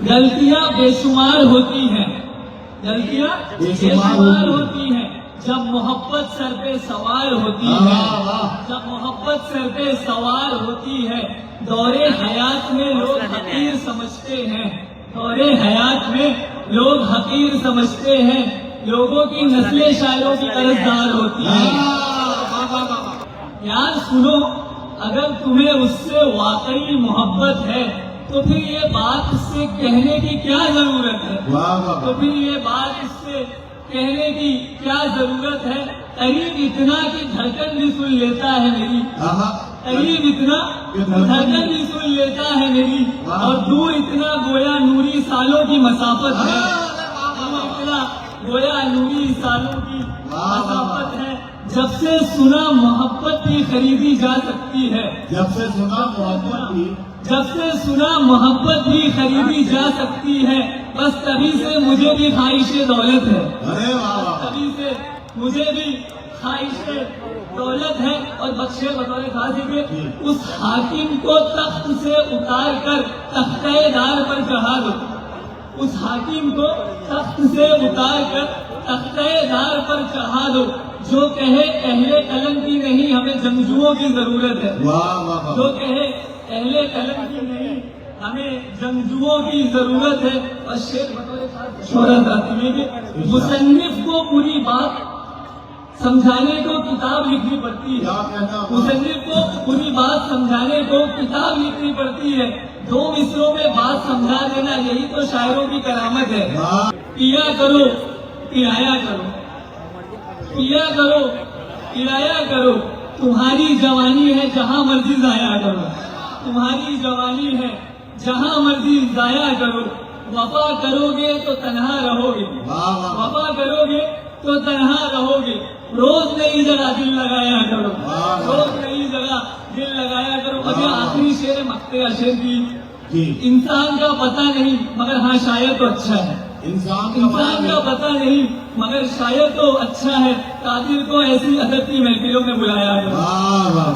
غلطیاں بے شمار ہوتی ہیں، غلطیاں بے شمار ہوتی ہیں جب محبت سر پہ سوار ہوتی ہے، جب محبت سر پہ سوار ہوتی ہے۔ دور حیات میں لوگ حقیر سمجھتے ہیں، دور حیات میں لوگ حقیر سمجھتے ہیں، لوگوں کی نسلیں شاعروں کی قرضدار ہوتی ہیں۔ یار سنو، اگر تمہیں اس سے واقعی محبت ہے تو پھر یہ بات اس سے کہنے کی کیا ضرورت ہے؟ تو پھر یہ بات اس سے کہنے کی کیا ضرورت ہے؟ قریب اتنا کہ دھڑکن بھی سن لیتا ہے میری، قریب اتنا دھڑکن بھی سن لیتا ہے میری، اور دور اتنا گویا نوری سالوں کی مسافت ہے، اتنا گویا نوری سالوں کی مسافت ہے۔ جب سے سنا محبت بھی خریدی جا سکتی ہے، جب سے سنا محبت بھی، جب سے سنا محبت بھی خریدی جا سکتی ہے، بس تبھی سے مجھے بھی خواہش دولت ہے، ارے واہ، تبھی سے مجھے بھی خواہش دولت ہے۔ اور بخشے بطور خاص کہ اس حاکم کو تخت سے اتار کر تختہ دار پر چڑھا دو، اس حاکم کو تخت سے اتار کر تختہ دار پر چڑھا دو، جو کہے اہل قلم کی نہیں ہمیں جنگجوؤں کی ضرورت ہے، جو کہے اہل قلم کی نہیں ہمیں جنگجوؤں کی ضرورت ہے۔ اور شعر بطور خاص شہرت آتی ہے کہ مصنف کو پوری بات سمجھانے کو کتاب لکھنی پڑتی ہے، مصنف کو پوری بات سمجھانے کو کتاب لکھنی پڑتی ہے، دو مصروں میں بات سمجھا دینا یہی تو شاعروں کی کرامت ہے۔ پیا کرو پلایا کرو، پیا کرو پلایا کرو، تمہاری جوانی ہے جہاں مرضی ضائع کرو، تمہاری جوانی ہے جہاں مرضی ضائع کرو، وفا کرو گے تو تنہا رہو گے، وفا کرو گے تو تنہا رہو گے، روز نئی جگہ دل لگایا کرو، روز نئی جگہ دل لگایا کرو۔ اب یہ آخری شعر مقتے اشر کی، انسان کا پتہ نہیں مگر ہاں شاید تو اچھا ہے، انسان کا پتہ نہیں مگر شاید تو اچھا ہے، قادر کو ایسی ادب کی محفلوں میں بلایا گیا۔